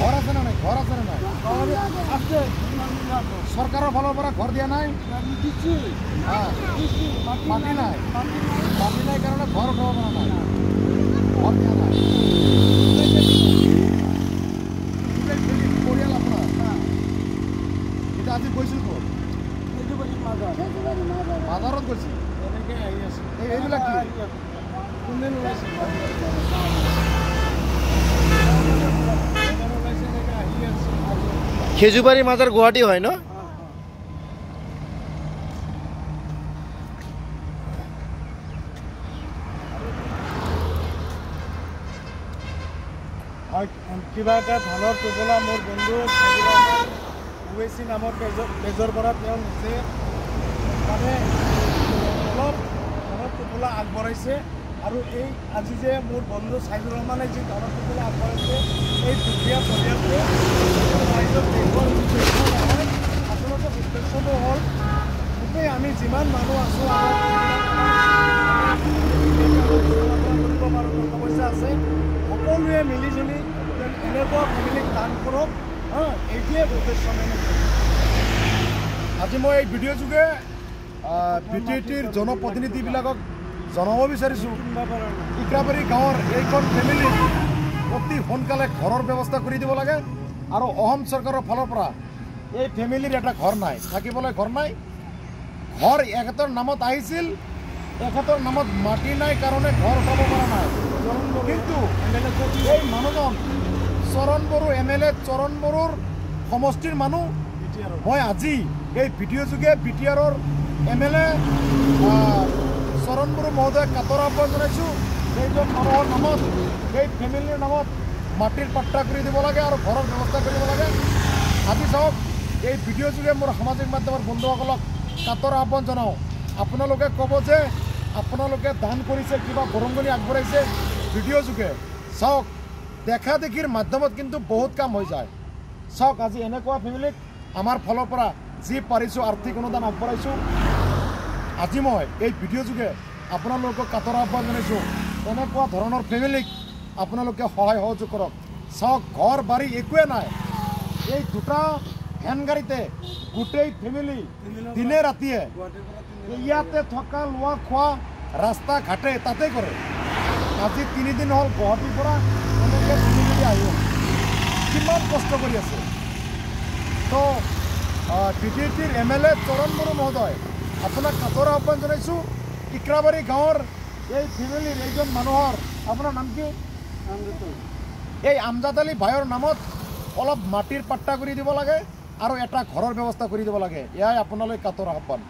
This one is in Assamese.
ঘৰ আছে না নাই? ঘৰ আছে না নাই? চৰকাৰৰ ফালৰ পৰা ঘৰ দিয়া নাই? মাটি নাই? মাটি নাই কাৰণে ঘৰ উঠাব পৰা নাই? ঘৰ দিয়া নাই? পৰিয়াল আপোনাৰ? এতিয়া আজি গৈছিল ক'ত? বাজাৰত গৈছিল? এইবিলাক কি? খেজুবাৰী মাজাৰ গুৱাহাটী হয় ন? কিবা এটা ধানৰ টোপোলা মোৰ বন্ধু ওৱেচি নামৰ পেজৰ পৰা তেওঁ নিজে মানে অলপ ধানৰ টোপোলা আগবঢ়াইছে আৰু এই আজি যে মোৰ বন্ধু চাইদুৰ ৰহমানে যি ধানৰ টোপোলা আগবঢ়াইছে এই দুখীয়া পৰিয়ালটোৱে আচলতে উদ্দেশ্যটো হ'ল গোটেই আমি যিমান মানুহ আছোঁ সমস্যা আছে সকলোৱে মিলিজুলি এনেকুৱা ফেমিলিক দান কৰক এইটোৱে উদ্দেশ্য মানে। আজি মই এই ভিডিঅ' যোগে BJTৰ জনপ্ৰতিনিধিবিলাকক জনাব বিচাৰিছোঁ ইক্ৰাবাৰী গাঁৱৰ এইখন ফেমিলি অতি সোনকালে ঘৰৰ ব্যৱস্থা কৰি দিব লাগে আৰু অসম চৰকাৰৰ ফালৰ পৰা এই ফেমিলিৰ এটা ঘৰ নাই, থাকিবলৈ ঘৰ নাই। ঘৰ এখেতৰ নামত আহিছিল, এখেতৰ নামত মাটি নাই কাৰণে ঘৰ উঠাব পৰা নাই। কিন্তু এই মানুহজন চৰণ বড়ো MLA চৰণ বড়োৰ সমষ্টিৰ মানুহ। মই আজি এই ভিডিঅ' যোগে BTRৰ MLA চৰণ বড়ো মহোদয়ক কাতৰ আহ্বান জনাইছোঁ এইজন মানুহৰ নামত এই ফেমিলিৰ নামত মাটিৰ পাট্টা কৰি দিব লাগে আৰু ঘৰৰ ব্যৱস্থা কৰিব লাগে। আজি চাওক এই ভিডিঅ' যোগে মোৰ সামাজিক মাধ্যমৰ বন্ধুসকলক কাতৰ আহ্বান জনাওঁ, আপোনালোকে ক'ব যে আপোনালোকে দান কৰিছে, কিবা বৰঙণি আগবঢ়াইছে ভিডিঅ' যোগে। চাওক দেখা দেখিৰ মাধ্যমত কিন্তু বহুত কাম হৈ যায়। চাওক আজি এনেকুৱা ফেমিলিক আমাৰ ফালৰ পৰা যি পাৰিছোঁ আৰ্থিক অনুদান আগবঢ়াইছোঁ। আজি মই এই ভিডিঅ' যোগে আপোনালোকক কাতৰ আহ্বান জনাইছোঁ, এনেকুৱা ধৰণৰ ফেমিলিক আপোনালোকে সহায় সহযোগ কৰক। চাওক ঘৰ বাৰী একোৱে নাই, এই দুটা ভেন গাড়ীতে গোটেই ফেমিলি দিনে ৰাতিয়ে ইয়াতে থকা লোৱা খোৱা ৰাস্তা ঘাটে তাতে কৰে। আজি 3 দিন হ'ল গুৱাহাটীৰ পৰা এনেকৈ ফেমিলি আহিব, কিমান কষ্ট কৰি আছে। তো BJTৰ MLA চৰণ বড়ো মহোদয় আপোনাক কাতৰ আহ্বান জনাইছোঁ, ইক্ৰাবাৰী গাঁৱৰ এই ফেমিলিৰ এইজন মানুহৰ আপোনাৰ নাম কি? এই আমজাদ আলী ভাইৰ নামত অলপ মাটিৰ পাট্টা কৰি দিব লাগে আৰু এটা ঘৰৰ ব্যৱস্থা কৰি দিব লাগে। এয়াই আপোনালৈ কাতৰ আহ্বান।